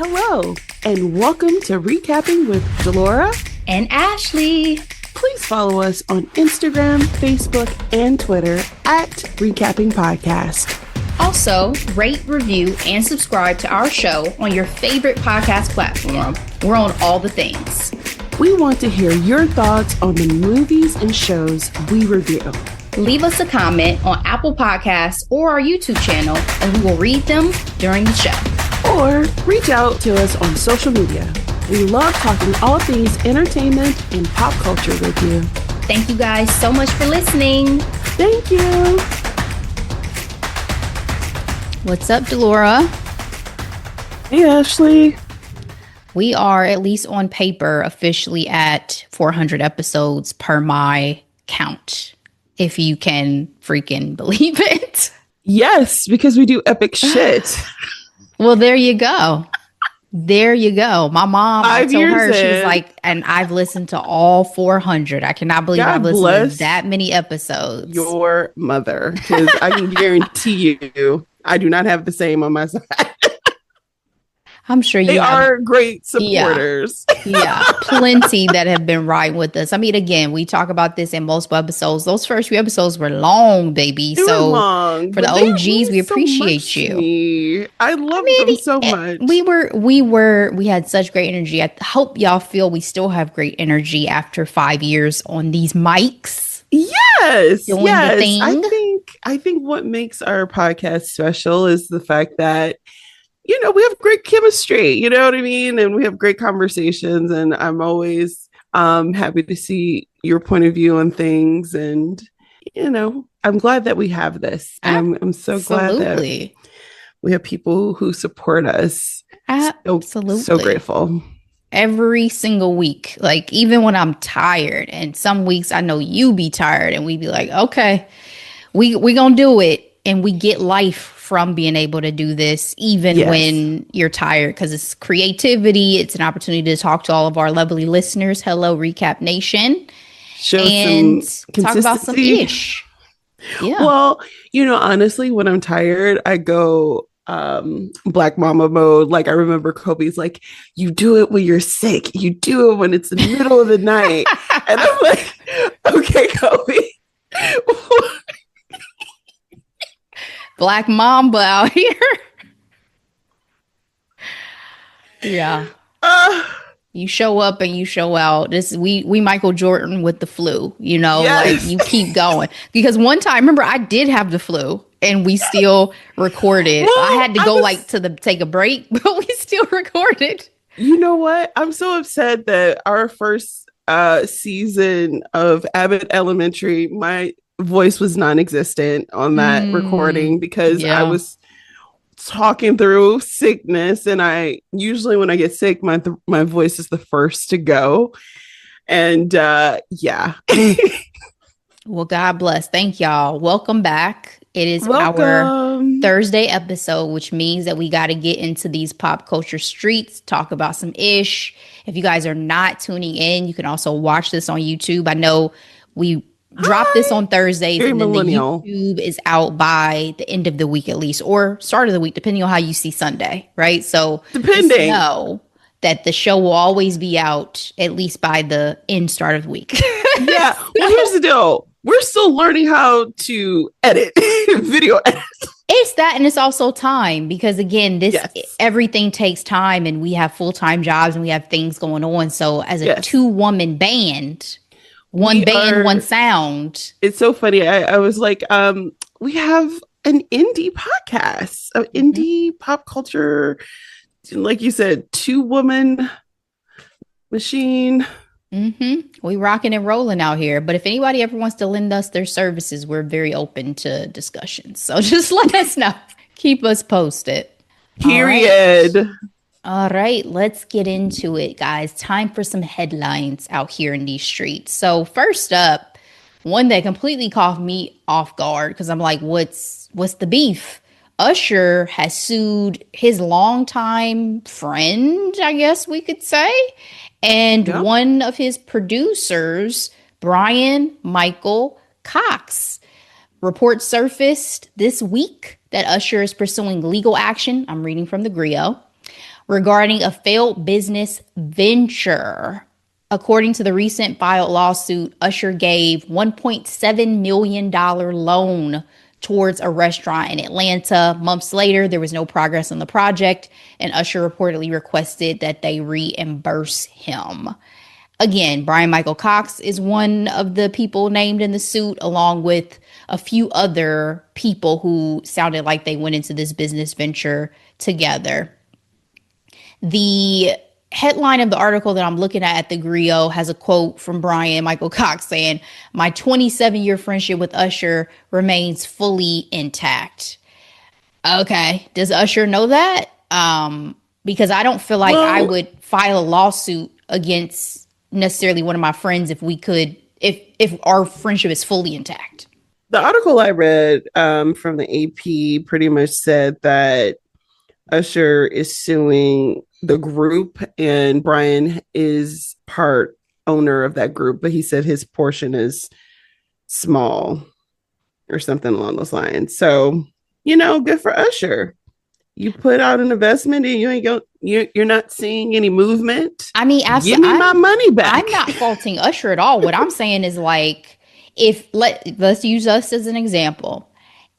Hello, and welcome to Recapping with Delora and Ashley. Please follow us on Instagram, Facebook, and Twitter at Recapping Podcast. Also, rate, review, and subscribe to our show on your favorite podcast platform. We're on all the things. We want to hear your thoughts on the movies and shows we review. Leave us a comment on Apple Podcasts or our YouTube channel, and we will read them during the show. Or reach out to us on social media. We love talking all things entertainment and pop culture with you. Thank you guys so much for listening. Thank you. What's up, Delora? Hey, Ashley. We are, at least on paper, officially at 400 episodes per my count. If you can freaking believe it. Yes, because we do epic shit. Well, there you go. There you go. My mom, I told her, she was like, and I've listened to all 400. I cannot believe I've listened to that many episodes. Your mother, because I can guarantee you, I do not have the same on my side. I'm sure they are great supporters. Yeah, plenty that have been riding with us. I mean, again, we talk about this in multiple episodes. Those first few episodes were long, baby. They were long, for the OGs, we appreciate you. I love them so much. We had such great energy. I hope y'all feel we still have great energy after 5 years on these mics. Yes. I think what makes our podcast special is the fact that we have great chemistry, you know what I mean? And we have great conversations, and I'm always happy to see your point of view on things. And, I'm glad that we have this. I'm so glad that we have people who support us. Absolutely. So grateful. Every single week, like even when I'm tired, and some weeks I know you be tired and we be like, okay, we gonna do it. And we get life from being able to do this, even when you're tired, because it's creativity. It's an opportunity to talk to all of our lovely listeners. Hello, Recap Nation. And talk about some ish. Yeah. Well, honestly, when I'm tired, I go Black Mama mode. Like, I remember Kobe's like, you do it when you're sick. You do it when it's the middle of the night. And I'm like, okay, Kobe. Black Mamba out here. Yeah. You show up and you show out. We Michael Jordan with the flu, like you keep going. Because one time, remember, I did have the flu and we still recorded. Well, I had to go take a break, but we still recorded. You know what? I'm so upset that our first season of Abbott Elementary, my voice was non-existent on that recording because I was talking through sickness, and I usually, when I get sick, my voice is the first to go. And well, God bless. Thank y'all. Welcome back. It is our Thursday episode, which means that we got to get into these pop culture streets, talk about some ish. If you guys are not tuning in, you can also watch this on YouTube. I know we drop this on Thursdays, and then the YouTube is out by the end of the week at least, or start of the week, depending on how you see Sunday, right? So just know that the show will always be out at least by the start of the week. Yeah. Well, here's the deal. We're still learning how to edit video edit. It's that, and it's also time, because again, everything takes time, and we have full-time jobs and we have things going on. So as a 2-woman band, one band, one sound. It's so funny. I was like, we have an indie podcast, an indie pop culture, like you said, 2-woman machine. We rocking and rolling out here. But if anybody ever wants to lend us their services, we're very open to discussions. So just let us know. Keep us posted. Period. All right, let's get into it, guys. Time for some headlines out here in these streets. So first up, one that completely caught me off guard, because I'm like, what's the beef? Usher has sued his longtime friend, I guess we could say, and one of his producers, Bryan Michael Cox. Reports surfaced this week that Usher is pursuing legal action. I'm reading from the Griot. regarding a failed business venture. According to the recent filed lawsuit, Usher gave $1.7 million loan towards a restaurant in Atlanta. Months later, there was no progress on the project, and Usher reportedly requested that they reimburse him. Again, Bryan Michael Cox is one of the people named in the suit, along with a few other people who sounded like they went into this business venture together. The headline of the article that I'm looking at the Griot has a quote from Bryan Michael Cox saying, "My 27-year friendship with Usher remains fully intact." Okay. Does Usher know that? Because I don't feel like I would file a lawsuit against necessarily one of my friends if our friendship is fully intact. The article I read from the AP pretty much said that Usher is suing the group and Bryan is part owner of that group, but he said his portion is small or something along those lines. So, good for Usher. You put out an investment and you're not seeing any movement. I mean, give me my money back. I'm not faulting Usher at all. What I'm saying is, like, let's use us as an example.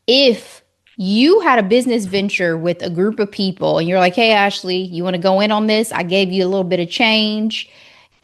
If you had a business venture with a group of people and you're like, "Hey, Ashley, you want to go in on this? I gave you a little bit of change."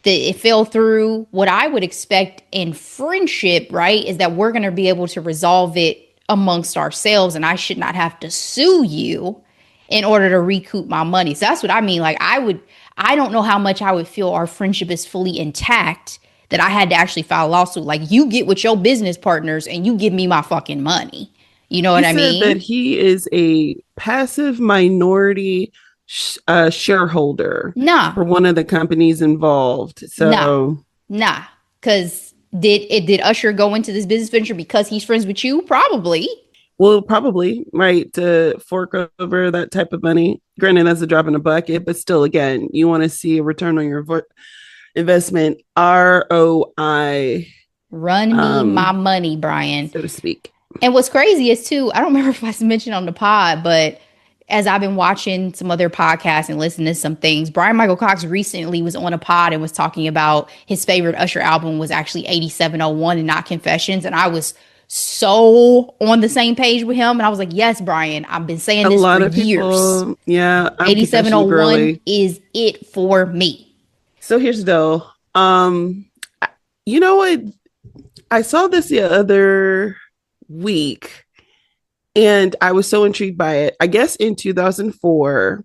It fell through. What I would expect in friendship, right, is that we're going to be able to resolve it amongst ourselves, and I should not have to sue you in order to recoup my money. So that's what I mean. Like, I don't know how much I would feel our friendship is fully intact that I had to actually file a lawsuit. Like, you get with your business partners and you give me my fucking money. You know what I mean? He said that he is a passive minority shareholder for one of the companies involved. So nah. Because did Usher go into this business venture because he's friends with you? Probably. Well, probably, right, to fork over that type of money. Granted, that's a drop in a bucket, but still, again, you want to see a return on your investment, ROI. Run me my money, Bryan. So to speak. And what's crazy is, too, I don't remember if I mentioned on the pod, but as I've been watching some other podcasts and listening to some things, Bryan Michael Cox recently was on a pod and was talking about his favorite Usher album was actually 8701 and not Confessions. And I was so on the same page with him. And I was like, yes, Bryan, I've been saying this for years. Yeah. 8701 is it for me. So here's the deal. You know what? I saw this the other week and I was so intrigued by it. I guess in 2004,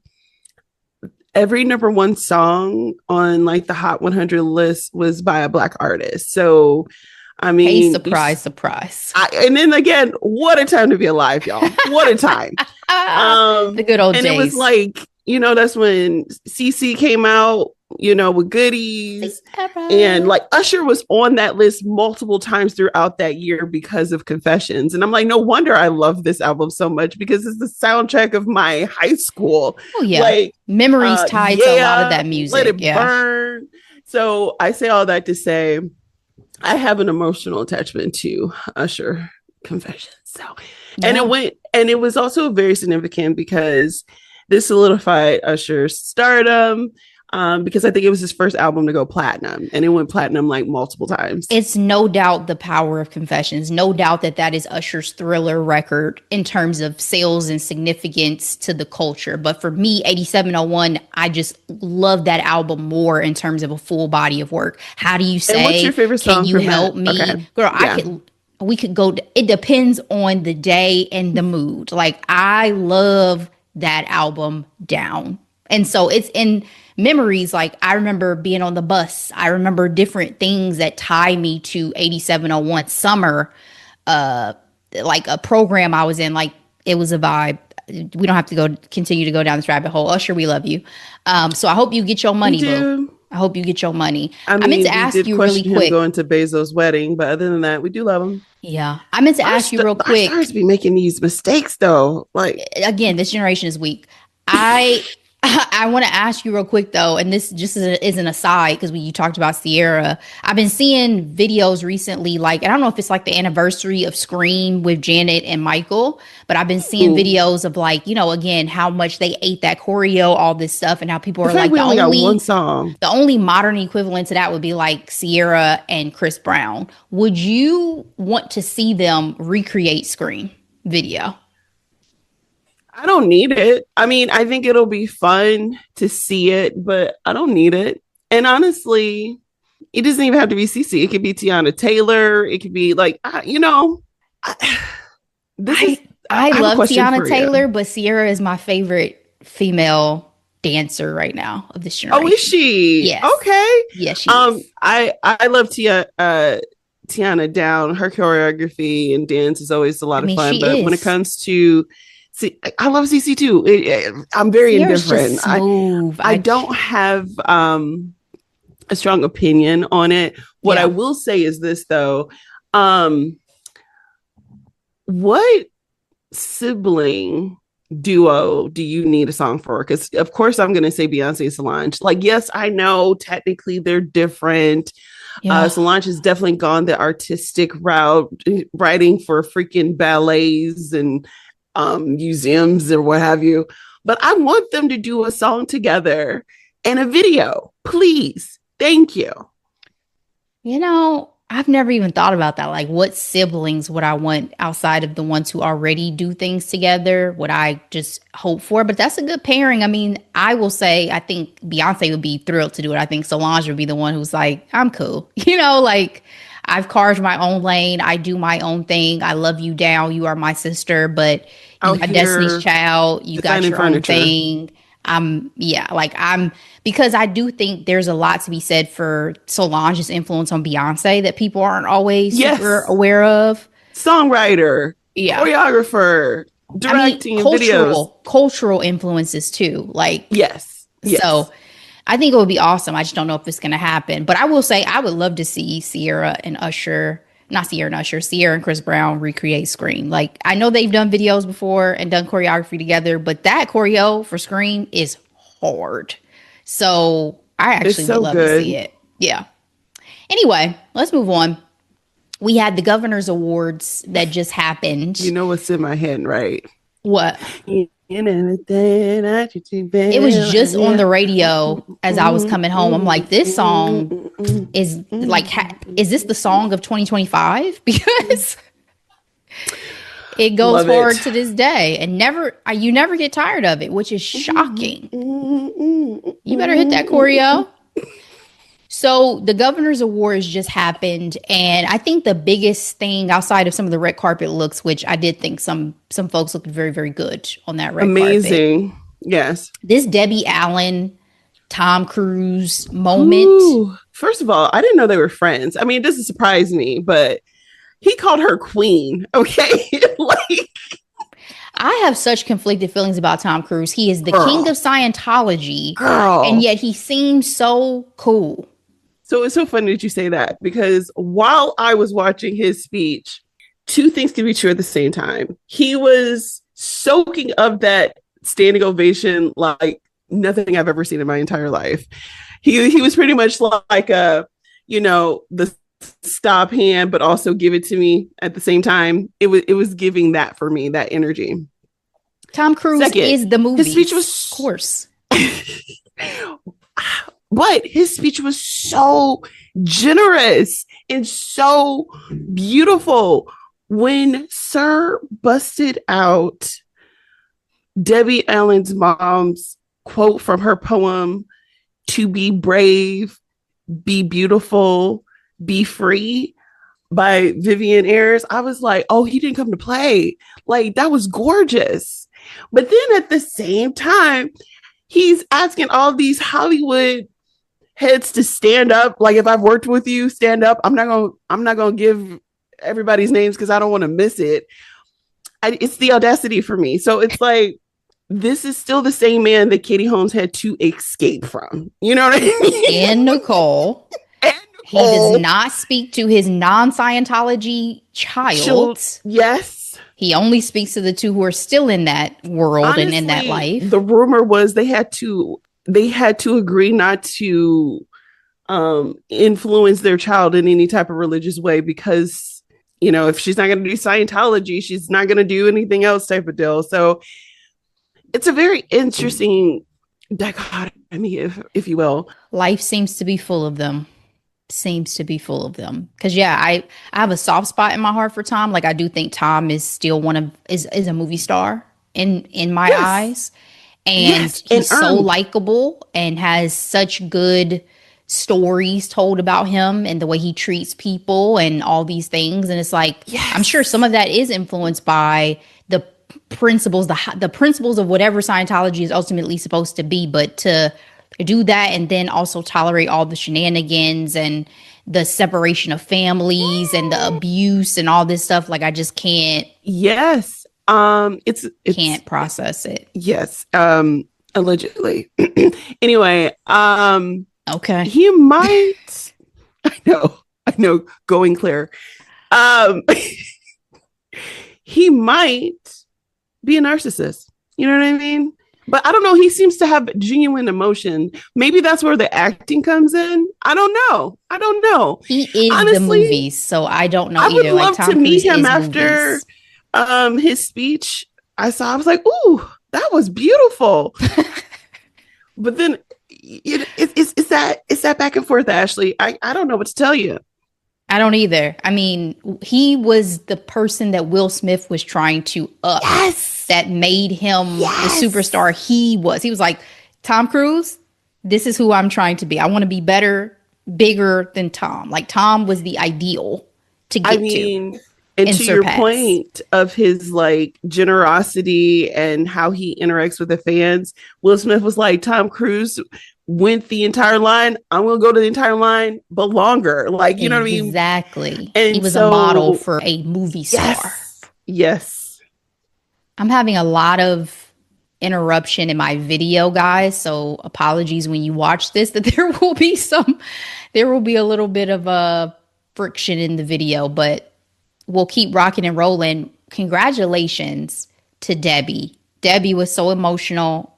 every number one song on like the Hot 100 list was by a Black artist. So, I mean, hey, surprise. And then again, what a time to be alive, y'all. What a time. The good old days. And it was like, that's when CC came out, with Goodies. And like Usher was on that list multiple times throughout that year because of Confessions. And I'm like, no wonder I love this album so much because it's the soundtrack of my high school. Oh, yeah. Like, memories tied to a lot of that music. Let It Burn. So I say all that to say, I have an emotional attachment to Usher Confessions. So, and it was also very significant because this solidified Usher's stardom. Because I think it was his first album to go platinum, and it went platinum like multiple times. It's no doubt the power of Confessions. No doubt that is Usher's Thriller record in terms of sales and significance to the culture. But for me, 8701, I just love that album more in terms of a full body of work. How do you say? And what's your favorite song? Can you help me, okay. Girl? Yeah. We could go. It depends on the day and the mood. Like, I love that album down, and so it's in memories. Like, I remember being on the bus. I remember different things that tie me to 8701 summer, like a program I was in. Like, it was a vibe. We don't have to continue to go down this rabbit hole. Usher, we love you. So I hope you get your money, boo. I hope you get your money. I meant to ask you really quick. Going to Bezos' wedding, but other than that, we do love him. Yeah, I meant to ask you real quick. Our stars be making these mistakes though. Like, again, this generation is weak. I I want to ask you real quick though, and this just is an aside because you talked about Ciara. I've been seeing videos recently, like, I don't know if it's like the anniversary of Scream with Janet and Michael, but I've been seeing videos of like, you know, again, how much they ate that choreo, all this stuff, and how people are like, we only got one song. The only modern equivalent to that would be like Ciara and Chris Brown. Would you want to see them recreate Scream video? I don't need it. I mean, I think it'll be fun to see it, but I don't need it. And honestly, it doesn't even have to be CeCe. It could be Tiana Taylor. It could be like, you know, I love Tiana Taylor, but Ciara is my favorite female dancer right now of this generation. Oh, is she? Yes. Okay. Yes, she is. I love Tiana down. Her choreography and dance is always a lot of fun. But when it comes to I love CeCe too. I'm very indifferent. I don't have a strong opinion on it. What I will say is this though. What sibling duo do you need a song for? Because of course I'm going to say Beyonce and Solange. Like, yes, I know technically they're different. Solange has definitely gone the artistic route, writing for freaking ballets and museums or what have you. But I want them to do a song together and a video, please. Thank you. You know, I've never even thought about that. Like, what siblings would I want outside of the ones who already do things together? Would I just hope for? But that's a good pairing. I mean, I will say, I think Beyonce would be thrilled to do it. I think Solange would be the one who's like, I'm cool. You know, like, I've carved my own lane. I do my own thing. I love you down. You are my sister, but you got Destiny's Child. You got your own thing. Because I do think there's a lot to be said for Solange's influence on Beyonce that people aren't always super aware of. Songwriter, choreographer, directing, videos. Cultural influences too. Like, yes. So I think it would be awesome. I just don't know if it's going to happen. But I will say I would love to see Ciara and Chris Brown recreate Scream. Like, I know they've done videos before and done choreography together, but that choreo for Scream is hard. So I actually would love to see it. Yeah. Anyway, let's move on. We had the Governor's Awards that just happened. You know what's in my head, right? What? It was just on the radio as I was coming home. I'm like, this song is like, is this the song of 2025? Because it goes forward to this day and you never get tired of it, which is shocking. You better hit that choreo. So the Governor's Awards just happened, and I think the biggest thing outside of some of the red carpet looks, which I did think some folks looked very, very good on that red carpet. Amazing. Yes. This Debbie Allen, Tom Cruise moment. Ooh. First of all, I didn't know they were friends. I mean, it doesn't surprise me, but he called her queen. Okay. Like, I have such conflicted feelings about Tom Cruise. He is the king of Scientology, and yet he seems so cool. So it's so funny that you say that, because while I was watching his speech, two things can be true at the same time. He was soaking up that standing ovation like nothing I've ever seen in my entire life. He was pretty much like the stop hand, but also give it to me at the same time. It was giving that for me, that energy. Tom Cruise is the movie. His speech was, of course. But his speech was so generous and so beautiful. When Sir busted out Debbie Allen's mom's quote from her poem, "To be brave, be beautiful, be free," by Vivian Ayers, I was like, oh, he didn't come to play. Like, that was gorgeous. But then at the same time, he's asking all these Hollywood heads to stand up. Like, if I've worked with you, stand up. I'm not gonna give everybody's names because I don't want to miss it. It's the audacity for me. So it's like, this is still the same man that Katie Holmes had to escape from. You know what I mean? And Nicole. He does not speak to his non-Scientology child. Yes. He only speaks to the two who are still in that world. Honestly, and in that life. The rumor was they had to agree not to influence their child in any type of religious way, because, you know, if she's not going to do Scientology, she's not going to do anything else type of deal. So it's a very interesting dichotomy, if you will. Life seems to be full of them. Because I have a soft spot in my heart for Tom. Like, I do think Tom is still is a movie star in my eyes. And he's so likable and has such good stories told about him and the way he treats people and all these things. And it's like, I'm sure some of that is influenced by the principles, the principles of whatever Scientology is ultimately supposed to be. But to do that and then also tolerate all the shenanigans and the separation of families and the abuse and all this stuff, like, I just can't. It's can't process it. Yes. Allegedly. Anyway. Okay. He might. I know. Going clear. He might be a narcissist. You know what I mean? But I don't know. He seems to have genuine emotion. Maybe that's where the acting comes in. I don't know. He is honestly, the movies, so I don't know either. I would love to meet him after his speech. I was like, ooh, that was beautiful. But then it's that back and forth, Ashley. I don't know what to tell you. I don't either. I mean, he was the person that Will Smith was trying to up. Yes. That made him the superstar he was. He was like, Tom Cruise, this is who I'm trying to be. I want to be better, bigger than Tom. Like, Tom was the ideal to get to. And to your point of his like generosity and how he interacts with the fans, Will Smith was like, Tom Cruise went the entire line. I'm going to go to the entire line, but longer. Like, you know what I mean? Exactly. And he was a model for a movie star. Yes. I'm having a lot of interruption in my video, guys. So apologies when you watch this, that there will be a little bit of a friction in the video, but we'll keep rocking and rolling. Congratulations to Debbie. Debbie was so emotional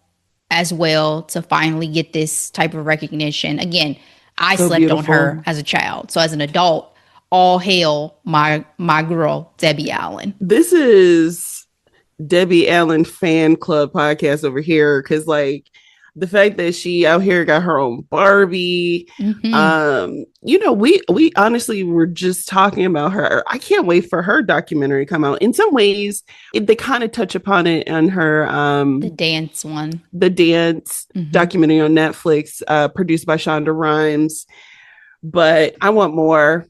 as well to finally get this type of recognition. Again, I slept beautiful. On her as a child. So as an adult, all hail my girl, Debbie Allen. This is Debbie Allen fan club podcast over here. Cause like the fact that she out here got her own Barbie, you know, we honestly were just talking about her. I can't wait for her documentary to come out. In some ways, they kind of touch upon it on her the dance documentary on Netflix, produced by Shonda Rhimes. But I want more.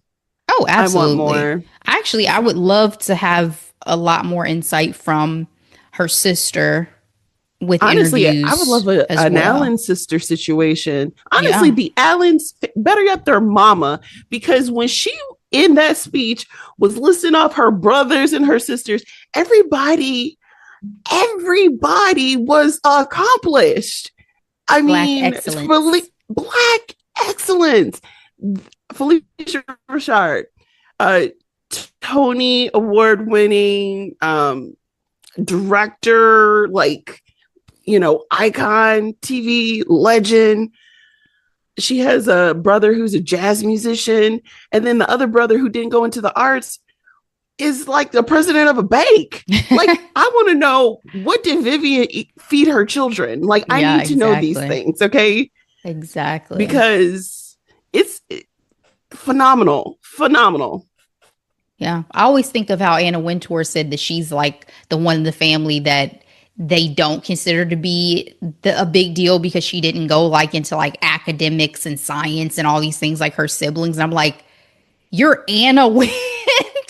Oh, absolutely. I want more. Actually, I would love to have a lot more insight from her sister. With honestly, I would love an Allen sister situation. Honestly, the Allens, better yet, their mama, because when she in that speech was listing off her brothers and her sisters, everybody was accomplished. I mean, Black excellence. Felicia Rashad, Tony Award winning director, like, you know, icon, TV legend. She has a brother who's a jazz musician. And then the other brother who didn't go into the arts is like the president of a bank. Like, I want to know, what did Vivian feed her children? Like, I need to know these things. Okay. Exactly. Because it's phenomenal. Yeah. I always think of how Anna Wintour said that she's like the one in the family that they don't consider to be a big deal because she didn't go like into like academics and science and all these things like her siblings. And I'm like, you're Anna Wintour.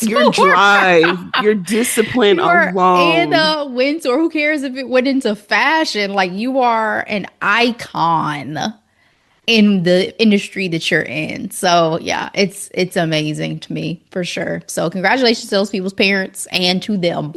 Your drive, your discipline alone. Anna Wintour. Who cares if it went into fashion? Like, you are an icon in the industry that you're in. So yeah, it's amazing to me for sure. So congratulations to those people's parents and to them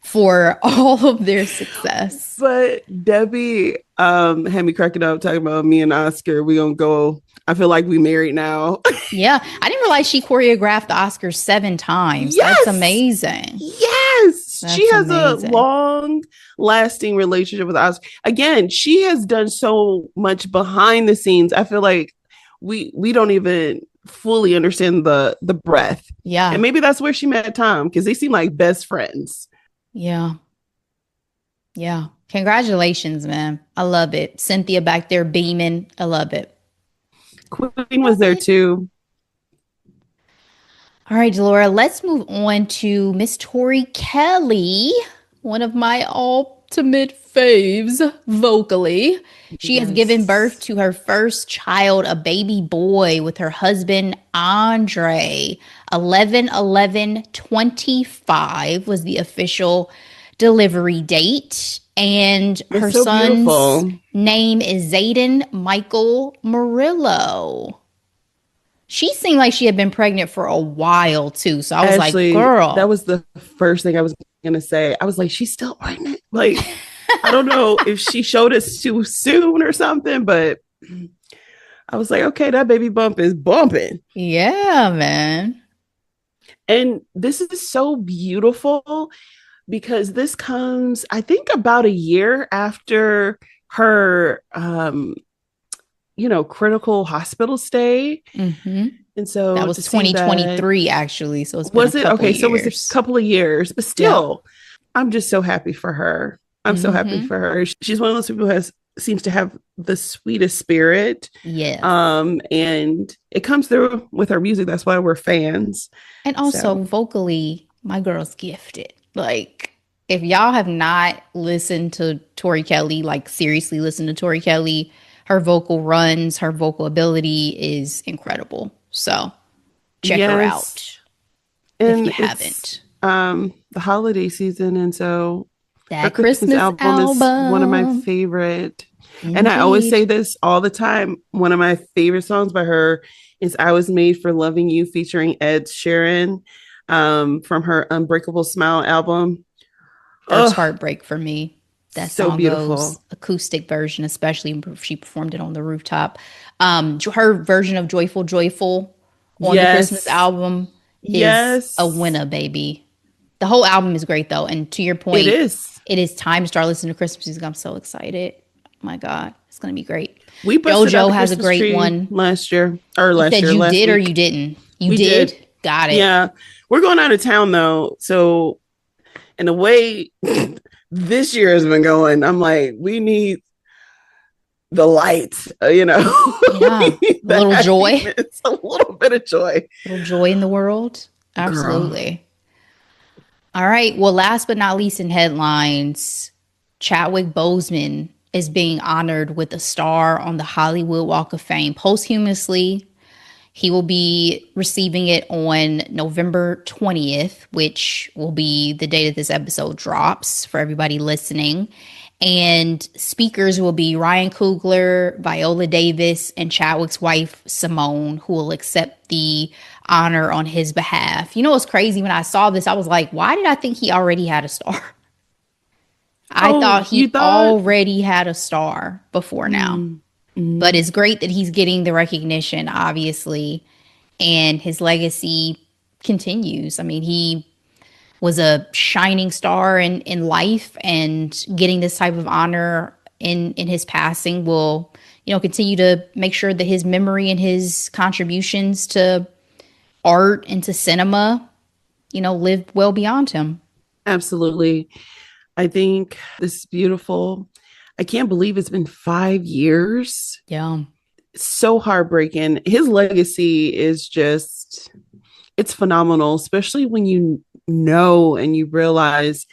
for all of their success. But Debbie had me cracking up talking about me and Oscar. We gonna go. I feel like we married now. Yeah, I didn't realize she choreographed the Oscars 7 times. Yes! That's amazing. Yes, she has amazing. A long lasting relationship with Oscar. Again, she has done so much behind the scenes. I feel like we don't even fully understand the breadth. Yeah. And maybe that's where she met Tom, because they seem like best friends. Yeah. Yeah. Congratulations, man. I love it. Cynthia back there beaming. I love it. Queen was there too. All right, Delora, let's move on to Miss Tori Kelly, one of my ultimate faves vocally. She has given birth to her first child, a baby boy, with her husband, Andre. 11/11/25 was the official delivery date. And her son's name is Zayden Michael Murillo. She seemed like she had been pregnant for a while too. So I was Ashley, like, girl. That was the first thing I was going to say. I was like, she's still pregnant. Like, I don't know if she showed us too soon or something, but I was like, okay, that baby bump is bumping. Yeah, man. And this is so beautiful because this comes, I think, about a year after her critical hospital stay. Mm-hmm. And so that was 2023 actually. So it's been was it okay? So it was a couple of years, but still, I'm just so happy for her. I'm so happy for her. She's one of those people who seems to have the sweetest spirit. Yeah. And it comes through with her music. That's why we're fans. And also vocally, my girl's gifted. Like, if y'all have not listened to Tori Kelly, like seriously listen to Tori Kelly, her vocal runs, her vocal ability is incredible. So check her out if you haven't. The holiday season, and so that her Christmas album is one of my favorite. Indeed. And I always say this all the time. One of my favorite songs by her is "I Was Made for Loving You" featuring Ed Sheeran from her Unbreakable Smile album. First heartbreak for me. That so song beautiful. Goes acoustic version, especially if she performed it on the rooftop. Her version of Joyful Joyful on the Christmas album is a winner, baby. The whole album is great though. And to your point, it is time to start listening to Christmas music. I'm so excited. Oh my God, it's going to be great. We JoJo has a great one last year or last year. You did week. Or you didn't? You did? Got it. Yeah. We're going out of town though. So in a way, this year has been going, I'm like, we need the lights, Yeah. A little joy. It's a little bit of joy. A little joy in the world. Absolutely. Girl. All right. Well, last but not least in headlines, Chadwick Boseman is being honored with a star on the Hollywood Walk of Fame posthumously. He will be receiving it on November 20th, which will be the day that this episode drops for everybody listening. And speakers will be Ryan Coogler, Viola Davis, and Chadwick's wife, Simone, who will accept the honor on his behalf. You know what's crazy? When I saw this, I was like, why did I think he already had a star? I thought he already had a star before now. Mm-hmm. But it's great that he's getting the recognition, obviously, and his legacy continues. I mean, he was a shining star in life, and getting this type of honor in his passing will, continue to make sure that his memory and his contributions to art and to cinema, live well beyond him. Absolutely. I think this is beautiful. I can't believe it's been 5 years. Yeah. So heartbreaking. His legacy is just, it's phenomenal, especially when you know and you realize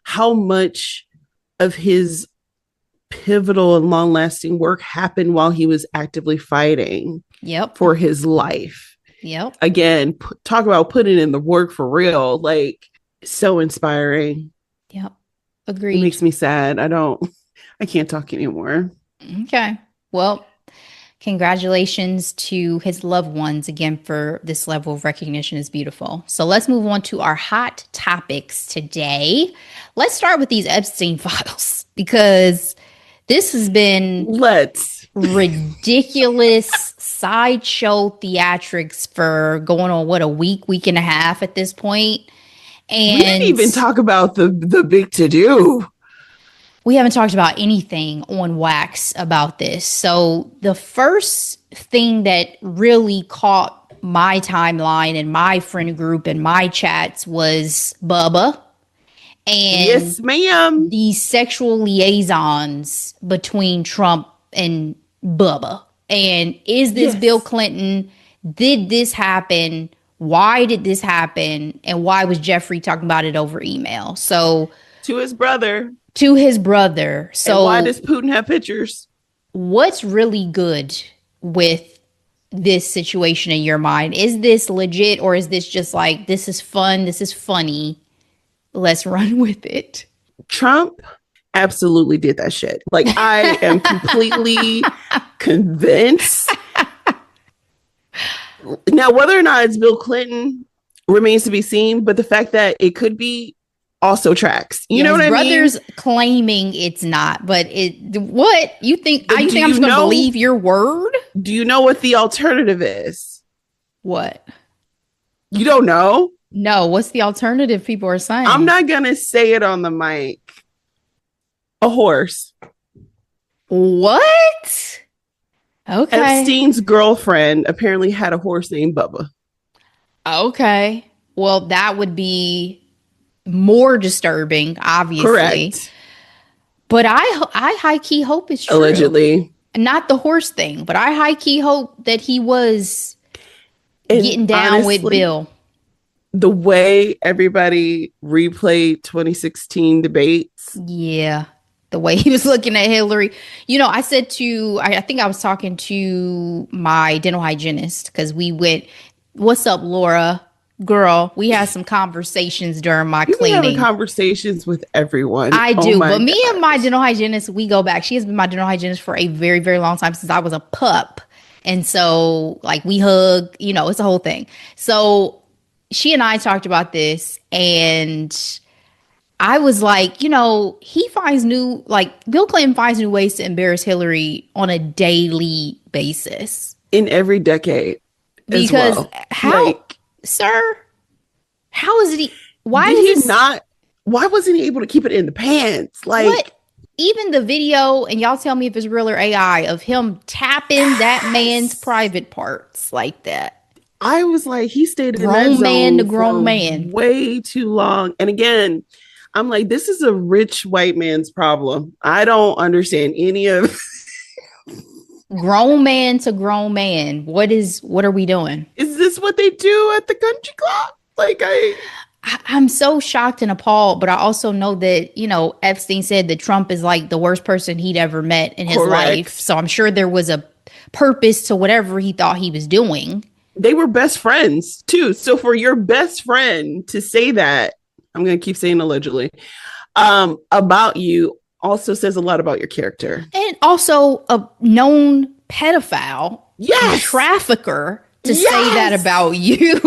how much of his pivotal and long-lasting work happened while he was actively fighting for his life. Yep. Again, talk about putting in the work for real. Like, so inspiring. Yep. Agreed. It makes me sad. I can't talk anymore. Okay. Well, congratulations to his loved ones again for this level of recognition is beautiful. So let's move on to our hot topics today. Let's start with these Epstein files, because this has been ridiculous sideshow theatrics for going on a week and a half at this point. And we didn't even talk about the big to-do. We haven't talked about anything on Wax about this. So the first thing that really caught my timeline and my friend group and my chats was Bubba and yes, ma'am, the sexual liaisons between Trump and Bubba. And is this Bill Clinton? Did this happen? Why did this happen? And why was Jeffrey talking about it over email? So to his brother. So and why does Putin have pictures? What's really good with this situation in your mind? Is this legit, or is this just like, this is fun, this is funny, let's run with it? Trump absolutely did that shit. Like, I am completely convinced. Now, whether or not it's Bill Clinton remains to be seen, but the fact that it could be also tracks. You know what I mean? Brother's claiming it's not, but what you think? You think I'm just going to believe your word? Do you know what the alternative is? What? You don't know? No. What's the alternative people are saying? I'm not going to say it on the mic. A horse. What? Okay. Epstein's girlfriend apparently had a horse named Bubba. Okay. Well, that would be more disturbing, obviously. Correct. But I high key hope it's true. Allegedly. Not the horse thing, but I high key hope that he was getting down honestly, with Bill. The way everybody replayed 2016 debates. Yeah. The way he was looking at Hillary. You know, I said I think I was talking to my dental hygienist because we went, what's up, Laura? Girl, we had some conversations during my cleaning. Having conversations with everyone. I do, but me and my dental hygienist, we go back. She has been my dental hygienist for a very, very long time, since I was a pup. And so, like, we hug, you know, it's a whole thing. So she and I talked about this, and I was like, you know, Bill Clinton finds new ways to embarrass Hillary on a daily basis. In every decade. Because sir, how is it? Why wasn't he able to keep it in the pants? Like, what? Even the video, and y'all tell me if it's real or AI, of him tapping that man's private parts like that. I was like, he stayed in grown man to grown man way too long. And again, I'm like, this is a rich white man's problem. I don't understand any of grown man to grown man. What are we doing? Is this what they do at the country club? Like, I'm so shocked and appalled, but I also know that, you know, Epstein said that Trump is like the worst person he'd ever met in his life. So I'm sure there was a purpose to whatever he thought he was doing. They were best friends too. So for your best friend to say that, I'm going to keep saying allegedly, about you also says a lot about your character. And also a known pedophile, trafficker, to say that about you,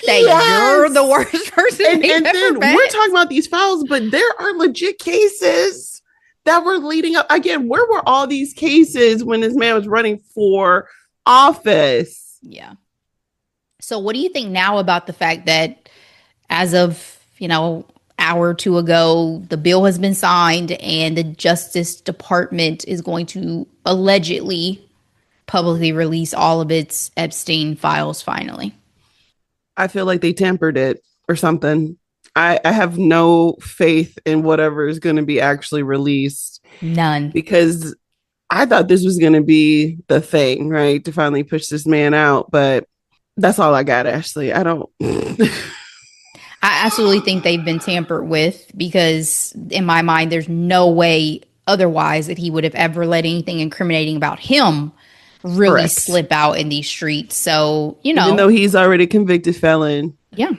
that you're the worst person. And then we're talking about these files, but there are legit cases that were leading up. Again, where were all these cases when this man was running for office? Yeah. So what do you think now about the fact that as of, you know, hour or two ago, the bill has been signed and the Justice Department is going to allegedly publicly release all of its Epstein files finally? I feel like they tampered it or something. I have no faith in whatever is going to be actually released. None. Because I thought this was going to be the thing, right? To finally push this man out. But that's all I got, Ashley. I don't... I absolutely think they've been tampered with, because in my mind, there's no way otherwise that he would have ever let anything incriminating about him really slip out in these streets. So, you know, even though he's already a convicted felon. Yeah.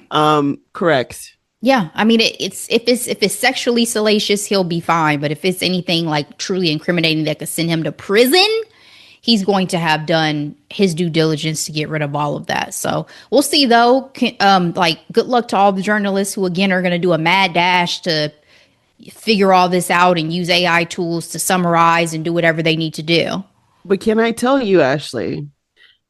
Correct. Yeah. I mean, if it's sexually salacious, he'll be fine. But if it's anything like truly incriminating that could send him to prison, he's going to have done his due diligence to get rid of all of that. So we'll see, though. Good luck to all the journalists who, again, are going to do a mad dash to figure all this out and use AI tools to summarize and do whatever they need to do. But can I tell you, Ashley,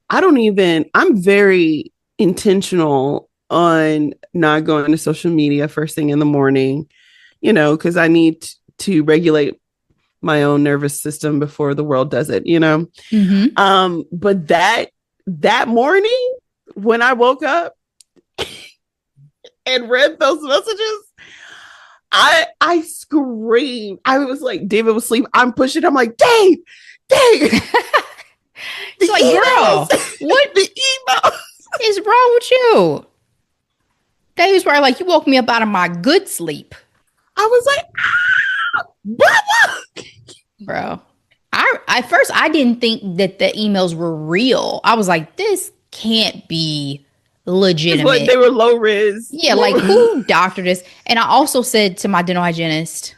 I'm very intentional on not going to social media first thing in the morning, because I need to regulate my own nervous system before the world does it, Mm-hmm. But that morning when I woke up and read those messages, I screamed. I was like, David was asleep. I'm pushing. I'm like, Dave. It's like, girl, what the email is wrong with you? Dave's probably like, you woke me up out of my good sleep. I was like, Baba! Bro. I first I didn't think that the emails were real. I was like, this can't be legitimate. Like they were low risk. Yeah, like who doctored this? And I also said to my dental hygienist,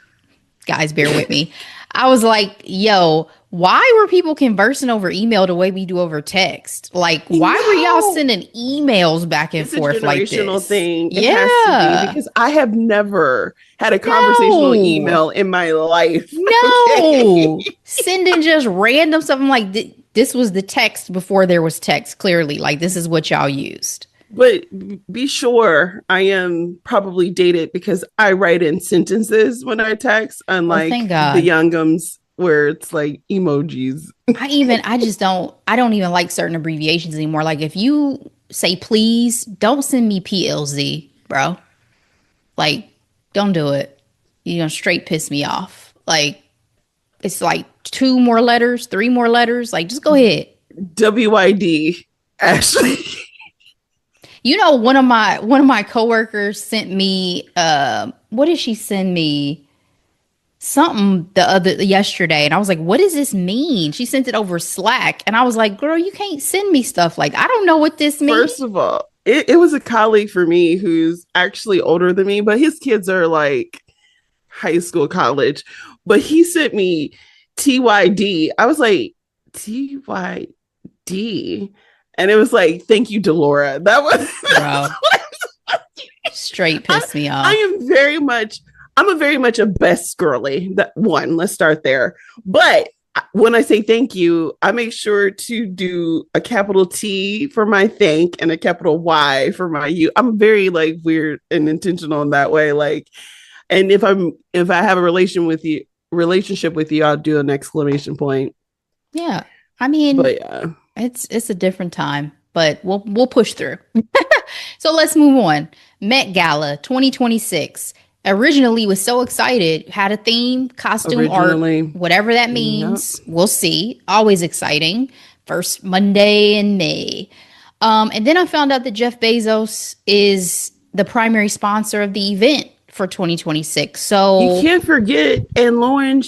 guys, bear with me. I was like, yo, why were people conversing over email the way we do over text? Like, why were y'all sending emails back and forth like this? It's a generational thing. It has to be, because I have never had a conversational email in my life. No. Okay? Sending just random stuff. I'm like, this was the text before there was text, clearly. Like, this is what y'all used. But be sure I am probably dated because I write in sentences when I text, unlike the youngums where it's like emojis. I don't even like certain abbreviations anymore. Like if you say please, don't send me PLZ, bro. Like, don't do it. You're gonna straight piss me off. Like, it's like 2 more letters, 3 more letters. Like, just go ahead. WYD, Ashley. One of my coworkers sent me what did she send me? Something yesterday, and I was like, what does this mean? She sent it over Slack, and I was like, girl, you can't send me stuff like I don't know what this means. First of all, it was a colleague for me who's actually older than me, but his kids are like high school, college. But he sent me TYD. I was like, TYD. And it was like, thank you, Delora. That was straight pissed me off. I'm a very much a best girly. That one, let's start there. But when I say thank you, I make sure to do a capital T for my thank and a capital Y for my you. I'm very like weird and intentional in that way. Like, and if I have a relationship with you, I'll do an exclamation point. Yeah. I mean, but yeah. It's a different time, but we'll push through. So let's move on. Met Gala 2026. Originally was so excited, had a theme, costume, art, whatever that means. Yep. We'll see. Always exciting. First Monday in May. And then I found out that Jeff Bezos is the primary sponsor of the event for 2026. So you can't forget, and Lauren.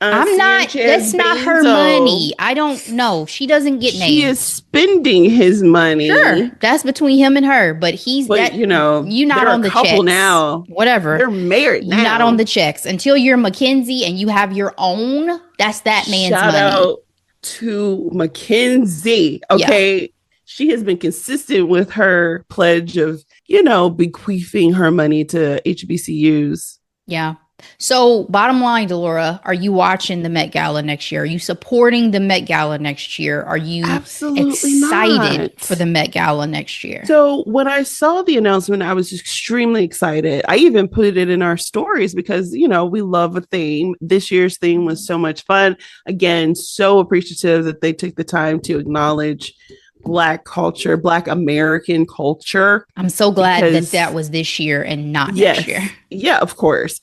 That's not her money. I don't know. She doesn't get named. She is spending his money. Sure. That's between him and her. But you're not on the checks now. Whatever. They're married now. You're not on the checks. Until you're Mackenzie and you have your own, that's that man's money. Shout out to Mackenzie. Okay. Yeah. She has been consistent with her pledge of, bequeathing her money to HBCUs. Yeah. So bottom line, Delora, are you watching the Met Gala next year? Are you supporting the Met Gala next year? Are you excited for the Met Gala next year? So when I saw the announcement, I was extremely excited. I even put it in our stories because, we love a theme. This year's theme was so much fun. Again, so appreciative that they took the time to acknowledge Black culture, Black American culture. I'm so glad that was this year and not next year. Yeah, of course.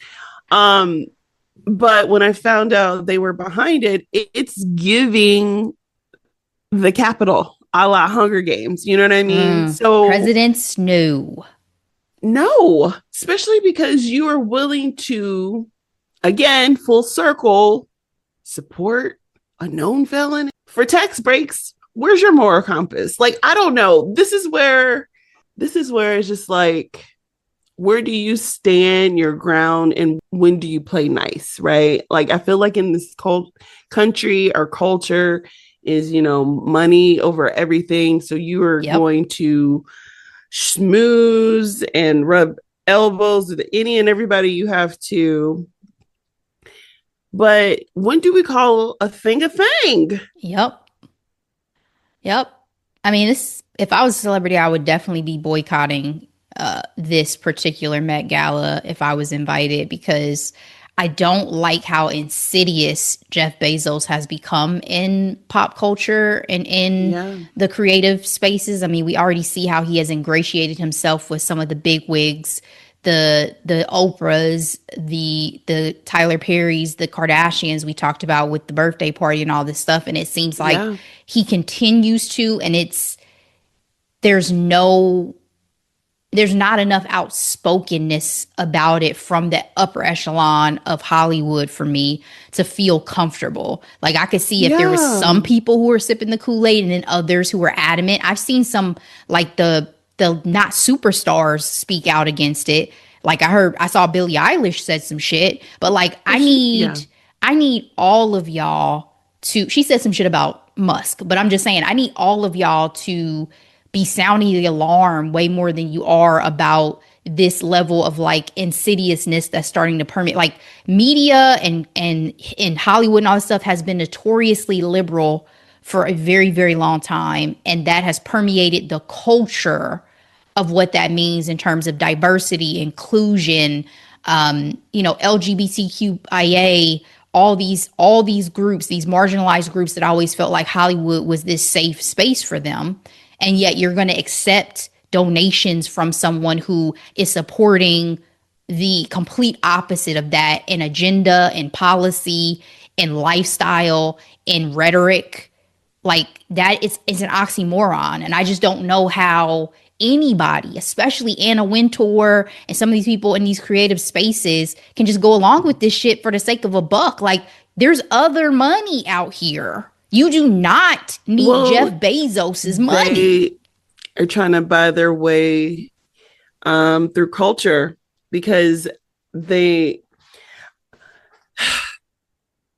But when I found out they were behind it's giving the Capitol a la Hunger Games. You know what I mean? So presidents no, especially because you are willing to, again, full circle, support a known felon for tax breaks. Where's your moral compass? Like, I don't know. This is where it's just like, where do you stand your ground and when do you play nice, right? Like, I feel like in this country, our culture is, money over everything. So you are going to schmooze and rub elbows with any and everybody you have to. But when do we call a thing a thing? Yep. I mean, if I was a celebrity, I would definitely be boycotting this particular Met Gala if I was invited, because I don't like how insidious Jeff Bezos has become in pop culture and in the creative spaces. I mean, we already see how he has ingratiated himself with some of the big wigs, the Oprahs, the Tyler Perrys, the Kardashians we talked about with the birthday party and all this stuff. And it seems like he continues to, and there's not enough outspokenness about it from the upper echelon of Hollywood for me to feel comfortable. Like, I could see if there was some people who were sipping the Kool-Aid and then others who were adamant. I've seen some, like the not superstars, speak out against it. Like, I saw Billie Eilish said some shit, but like, I need all of y'all to, she said some shit about Musk, but I'm just saying, I need all of y'all to be sounding the alarm way more than you are about this level of like insidiousness that's starting to permeate. Like, media and in Hollywood and all this stuff has been notoriously liberal for a very, very long time. And that has permeated the culture of what that means in terms of diversity, inclusion, LGBTQIA, all these groups, these marginalized groups that always felt like Hollywood was this safe space for them. And yet you're going to accept donations from someone who is supporting the complete opposite of that in agenda, in policy, in lifestyle, in rhetoric. Like, that is an oxymoron. And I just don't know how anybody, especially Anna Wintour and some of these people in these creative spaces, can just go along with this shit for the sake of a buck. Like, there's other money out here. You do not need Jeff Bezos's money. They are trying to buy their way through culture, because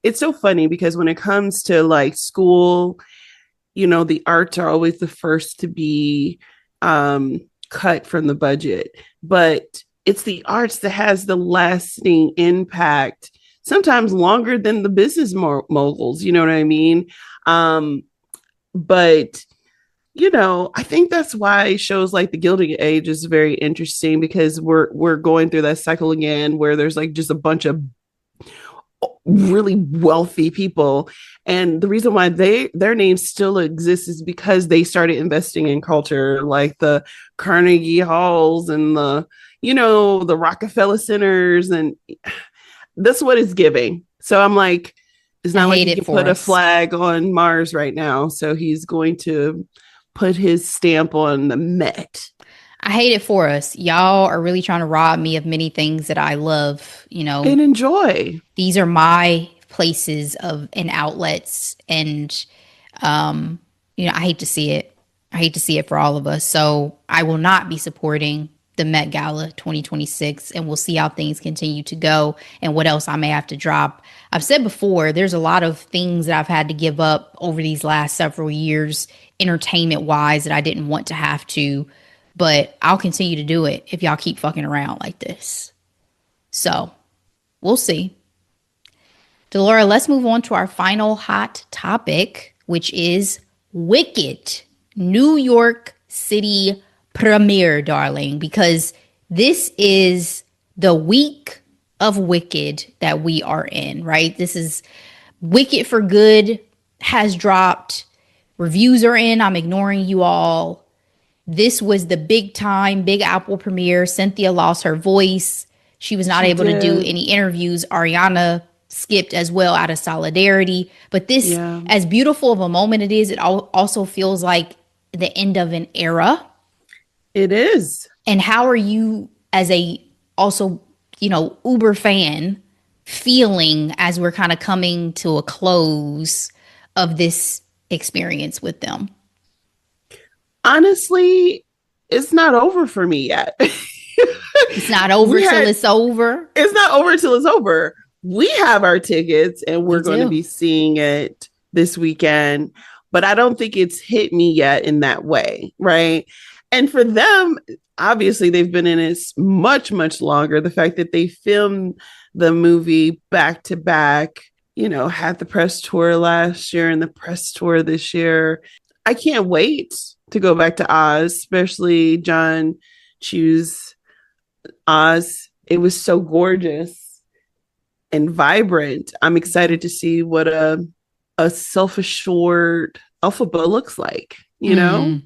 it's so funny, because when it comes to like school, the arts are always the first to be cut from the budget, but it's the arts that has the lasting impact, sometimes longer than the business moguls, you know what I mean? But I think that's why shows like The Gilded Age is very interesting, because we're going through that cycle again where there's like just a bunch of really wealthy people, and the reason why their names still exist is because they started investing in culture, like the Carnegie Halls and the Rockefeller Centers, and that's what it's giving. So I'm like, it's not like he can put a flag on Mars right now, so he's going to put his stamp on the Met. I hate it for us. Y'all are really trying to rob me of many things that I love, and enjoy. These are my places and outlets, and I hate to see it. I hate to see it for all of us. So I will not be supporting the Met Gala 2026, and we'll see how things continue to go and what else I may have to drop. I've said before, there's a lot of things that I've had to give up over these last several years, entertainment wise, that I didn't want to have to. But I'll continue to do it if y'all keep fucking around like this. So we'll see. Delora, let's move on to our final hot topic, which is Wicked, New York City premiere, darling, because this is the week of Wicked that we are in, right? This is Wicked for Good has dropped. Reviews are in. I'm ignoring you all. This was the big time, Big Apple premiere. Cynthia lost her voice. She was not able to do any interviews. Ariana skipped as well out of solidarity. But this, as beautiful of a moment it is, it also feels like the end of an era. It is. And how are you, as a also, Uber fan, feeling as we're kind of coming to a close of this experience with them? Honestly, it's not over for me yet. It's not over till it's over. It's not over till it's over. We have our tickets and we're going to be seeing it this weekend, but I don't think it's hit me yet in that way, right? And for them, obviously, they've been in it much, much longer. The fact that they filmed the movie back to back, had the press tour last year and the press tour this year. I can't wait to go back to Oz, especially John Chu's Oz. It was so gorgeous and vibrant. I'm excited to see what a self-assured Elphaba looks like, you know?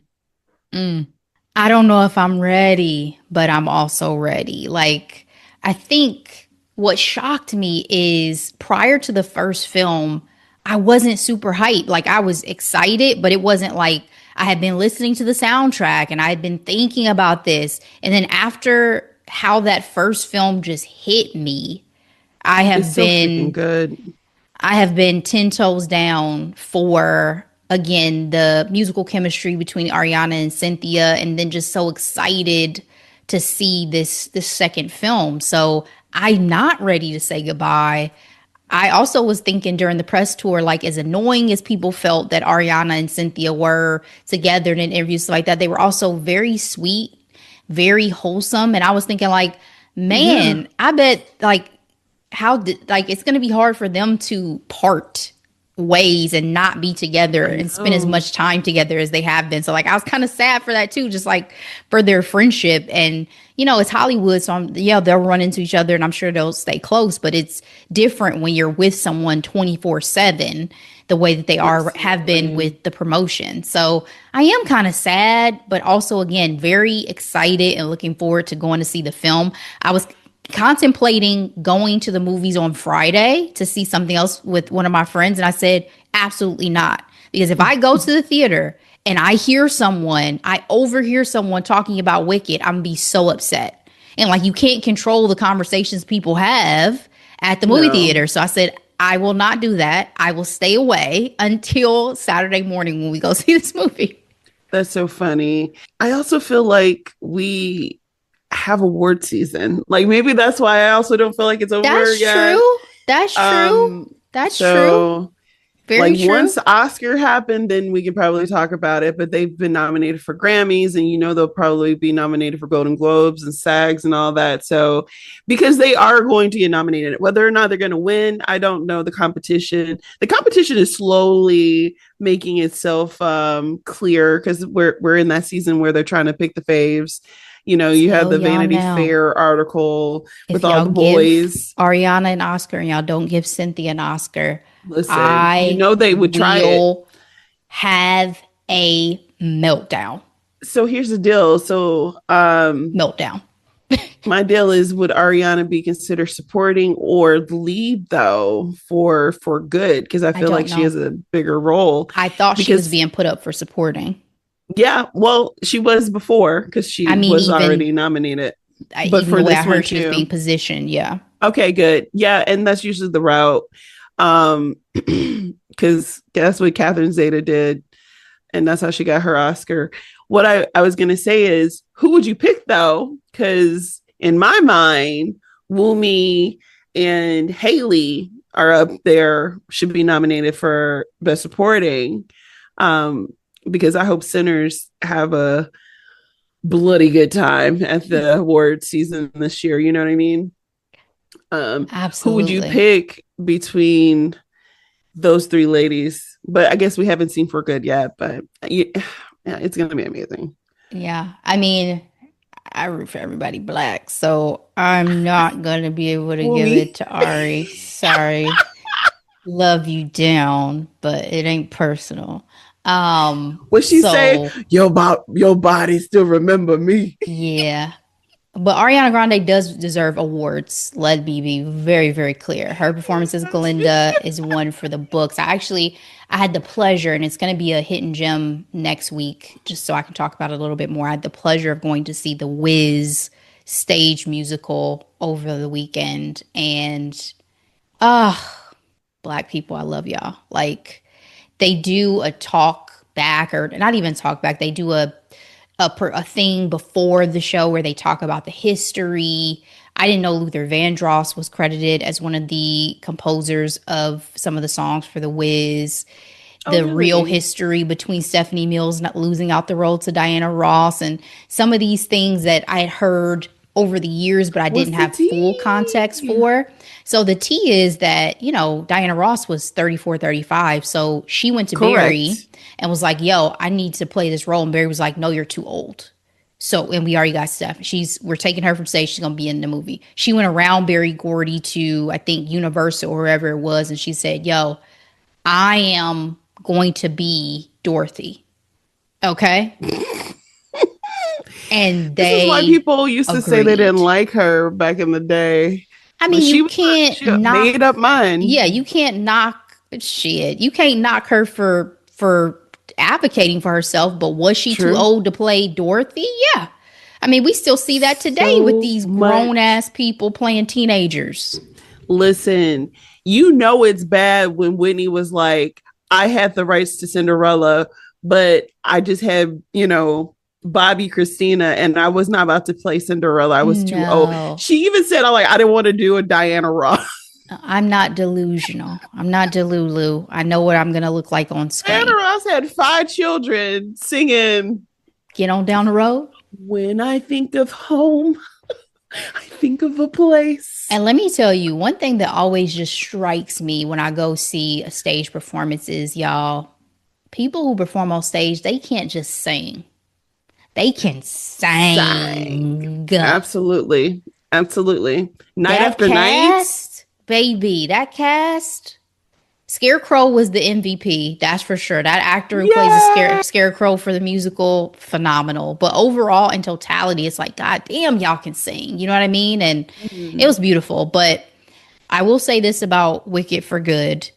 I don't know if I'm ready, but I'm also ready. Like, I think what shocked me is prior to the first film, I wasn't super hyped. Like, I was excited, but it wasn't like I had been listening to the soundtrack and I had been thinking about this. And then after how that first film just hit me, I have been good. I have been 10 toes down for, again, the musical chemistry between Ariana and Cynthia, and then just so excited to see this second film. So I'm not ready to say goodbye. I also was thinking during the press tour, like, as annoying as people felt that Ariana and Cynthia were together in interviews like that, they were also very sweet, very wholesome. And I was thinking, like, man, I bet, like, it's going to be hard for them to part ways and not be together and spend as much time together as they have been. So, like, I was kind of sad for that too, just like for their friendship. And, you know, it's Hollywood, so they'll run into each other and I'm sure they'll stay close, but it's different when you're with someone 24/7 the way that they have been with the promotion. So I am kind of sad, but also, again, very excited and looking forward to going to see the film. I was contemplating going to the movies on Friday to see something else with one of my friends, and I said absolutely not, because if I go to the theater and I overhear someone talking about Wicked, I'm gonna be so upset. And, like, you can't control the conversations people have at the movie theater. So I said I will not do that. I will stay away until Saturday morning when we go see this movie. That's so funny. I also feel like we have award season. Like, maybe that's why I also don't feel like it's over yet. That's true. That's true. Very true. Once Oscar happened, then we can probably talk about it. But they've been nominated for Grammys, and they'll probably be nominated for Golden Globes and SAGs and all that. So, because they are going to get nominated, whether or not they're going to win, I don't know. The competition is slowly making itself clear, because we're in that season where they're trying to pick the faves. You have the Vanity Fair article with all the boys. Ariana an Oscar, and y'all don't give Cynthia an Oscar. Listen, they would try it. Have a meltdown. So here's the deal. So meltdown. My deal is, would Ariana be considered supporting or lead though for good? Because I feel like she has a bigger role. I thought she was being put up for supporting. Yeah, well, she was before, because she was already nominated. But for this one, she was being positioned. Yeah. Okay, good. Yeah, and that's usually the route. Because that's what Catherine Zeta did, and that's how she got her Oscar. What I was gonna say is, who would you pick though? Because in my mind, Wumi and Haley are up there, should be nominated for Best Supporting. Because I hope Sinners have a bloody good time at the award season this year. You know what I mean? Absolutely. Who would you pick between those three ladies? But I guess we haven't seen For Good yet, but yeah, it's going to be amazing. Yeah. I mean, I root for everybody Black, so I'm not going to be able to give it to Ari. Sorry. Love you down, but it ain't personal. What she say? Your body still remember me. Yeah. But Ariana Grande does deserve awards. Let me be very, very clear. Her performance as Glinda is one for the books. I had the pleasure, and it's going to be a hidden gem next week, just so I can talk about it a little bit more. I had the pleasure of going to see the Wiz stage musical over the weekend. And, Black people, I love y'all. Like, they do a talk back, or not even talk back. They do a thing before the show where they talk about the history. I didn't know Luther Vandross was credited as one of the composers of some of the songs for The Wiz. Real history between Stephanie Mills not losing out the role to Diana Ross, and some of these things that I had heard over the years, but I didn't have full context for. So the tea is that, Diana Ross was 34, 35. So she went to Barry and was like, yo, I need to play this role. And Barry was like, no, you're too old. So, and we already got Steph. We're taking her from stage. She's going to be in the movie. She went around Berry Gordy to, I think, Universal or wherever it was. And she said, yo, I am going to be Dorothy. Okay. And this is why people used to say they didn't like her back in the day. I mean, you can't knock, made up mind. Yeah, you can't knock shit. You can't knock her for advocating for herself, but was she too old to play Dorothy? Yeah. I mean, we still see that today with these grown-ass people playing teenagers. Listen, you know it's bad when Whitney was like, I had the rights to Cinderella, but I just had, Bobby Christina, and I was not about to play Cinderella. I was too old. She even said, I didn't want to do a Diana Ross. I'm not delusional. I'm not Delulu. I know what I'm going to look like on screen. Diana Ross had 5 children singing Get On Down the Road. When I think of home, I think of a place. And let me tell you, one thing that always just strikes me when I go see a stage performance is, y'all, people who perform on stage, they can't just sing. They can sing. Absolutely. Absolutely. Night after night. Baby, that cast. Scarecrow was the MVP. That's for sure. That actor who plays the Scarecrow for the musical, phenomenal. But overall, in totality, it's like, God damn, y'all can sing. You know what I mean? And it was beautiful. But I will say this about Wicked for Good.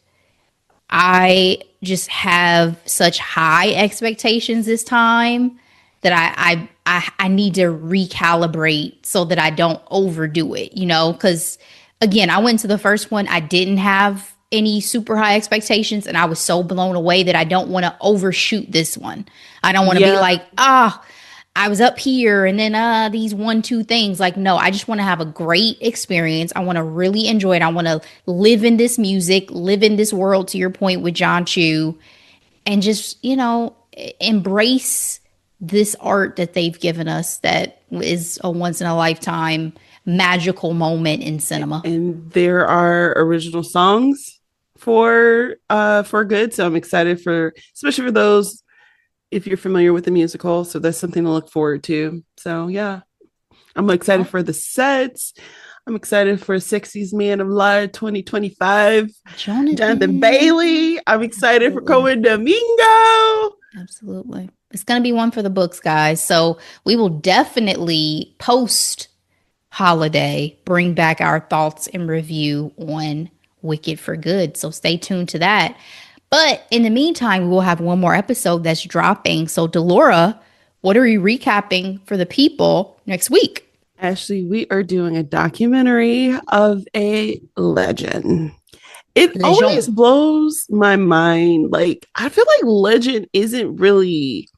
I just have such high expectations this time that I need to recalibrate so that I don't overdo it, because again, I went to the first one. I didn't have any super high expectations, and I was so blown away that I don't want to overshoot this one. I don't want to be like, I was up here and then these 1-2 things. Like, no, I just want to have a great experience. I want to really enjoy it. I want to live in this music, live in this world, to your point with John Chu, and just, embrace this art that they've given us that is a once in a lifetime magical moment in cinema. And there are original songs for Good. So I'm excited especially for those, if you're familiar with the musical. So that's something to look forward to. So yeah, I'm excited for the sets. I'm excited for Sexy's Man of Light 2025. Jonathan Bailey. I'm excited for Cohen Domingo. Absolutely. It's going to be one for the books, guys. So we will definitely post holiday bring back our thoughts and review on Wicked for Good. So stay tuned to that. But in the meantime, we will have one more episode that's dropping. So Delora, what are we recapping for the people next week? Ashley, we are doing a documentary of a legend. It always blows my mind. Like, I feel like legend isn't really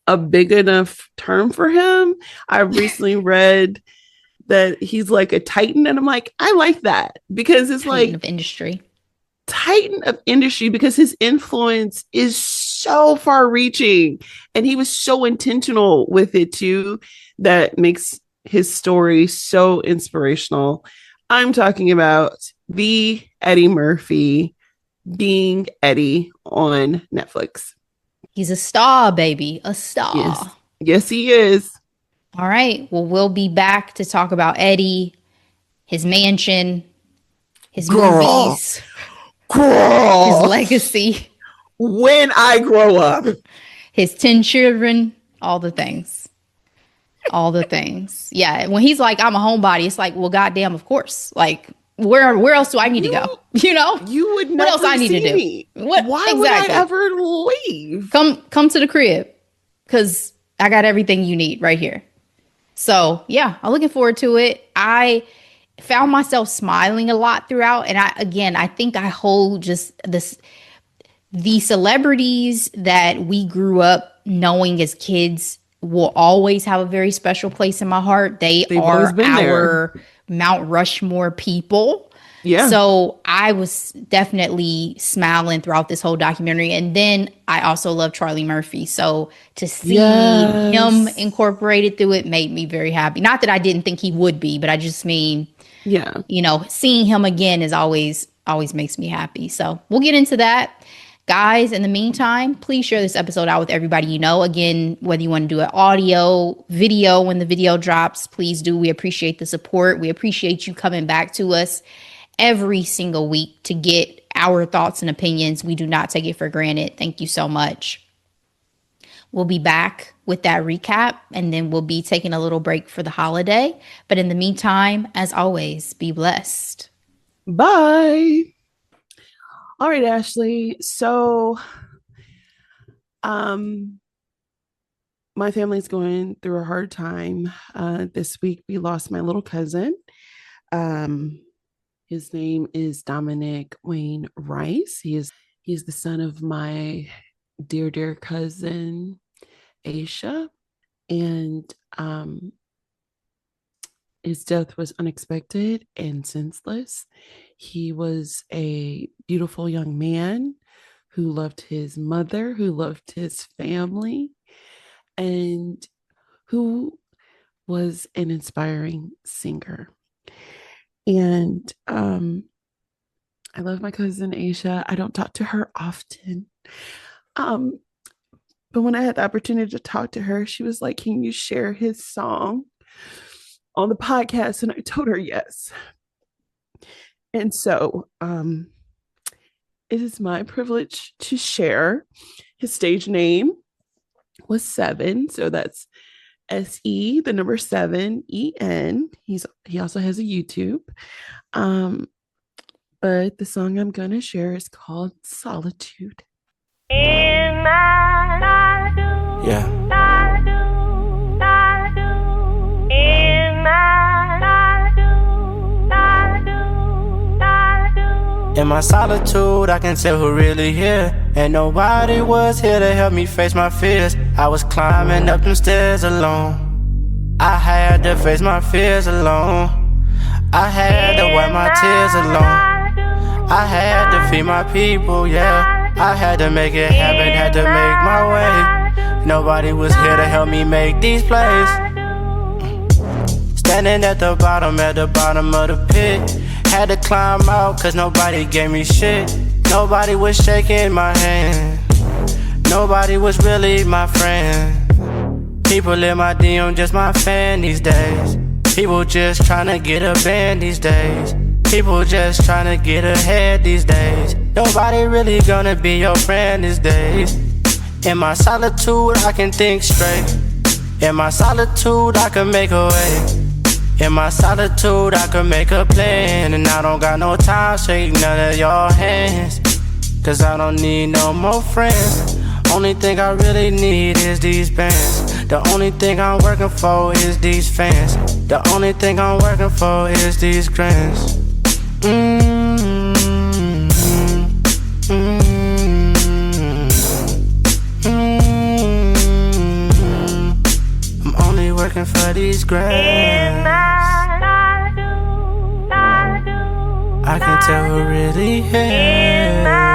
a big enough term for him. I recently read that he's like a titan, and I'm like, I like that, because it's titan of industry. Titan of industry, because his influence is so far reaching, and he was so intentional with it too, that makes his story so inspirational. I'm talking about the Eddie Murphy, Being Eddie, on Netflix. He's a star, baby. A star. Yes, he is. All right. Well, we'll be back to talk about Eddie, his mansion, his movies, his legacy. When I grow up. His 10 children, all the things. All the things. Yeah. When he's like, I'm a homebody, it's like, well, goddamn, of course. Like, where else do I need to go? You would never. What else I need to do? Me. Why would I ever leave? Come to the crib, because I got everything you need right here. So yeah, I'm looking forward to it. I found myself smiling a lot throughout, and I think I hold just the celebrities that we grew up knowing as kids will always have a very special place in my heart. They've are our Mount Rushmore people. Yeah. So I was definitely smiling throughout this whole documentary. And then I also love Charlie Murphy. So to see him incorporated through it made me very happy. Not that I didn't think he would be, but I just mean, seeing him again is always makes me happy. So we'll get into that. Guys, in the meantime, please share this episode out with everybody you know. Again, whether you want to do an audio, video, when the video drops, please do. We appreciate the support. We appreciate you coming back to us every single week to get our thoughts and opinions. We do not take it for granted. Thank you so much. We'll be back with that recap, and then we'll be taking a little break for the holiday. But in the meantime, as always, be blessed. Bye. All right, Ashley. So, my family's going through a hard time. This week we lost my little cousin. His name is Dominic Wayne Rice. He's the son of my dear cousin, Aysha. And his death was unexpected and senseless. He was a beautiful young man who loved his mother, who loved his family, and who was an inspiring singer. And I love my cousin Aysha. I don't talk to her often. But when I had the opportunity to talk to her, she was like, "Can you share his song on the podcast?" And I told her yes. And so it is my privilege to share. His stage name was Se7en. So that's SE, the number 7EN. He also has a YouTube. But the song I'm going to share is called Solitude. In my solitude, yeah. Solitude, solitude. In my solitude, solitude, solitude. In my solitude, I can tell who really here. And nobody was here to help me face my fears. I was climbing up them stairs alone. I had to face my fears alone. I had to wipe my tears alone. I had to feed my people, yeah. I had to make it happen, had to make my way. Nobody was here to help me make these plays. Standing at the bottom of the pit. Had to climb out cause nobody gave me shit. Nobody was shaking my hand. Nobody was really my friend. People in my DM just my fan these days. People just tryna get a band these days. People just tryna get ahead these days. Nobody really gonna be your friend these days. In my solitude, I can think straight. In my solitude, I can make a way. In my solitude, I can make a plan. And I don't got no time, shake none of your hands. Cause I don't need no more friends. Only thing I really need is these bands. The only thing I'm working for is these fans. The only thing I'm working for is these grants. I'm only working for these grants. I can tell who really is.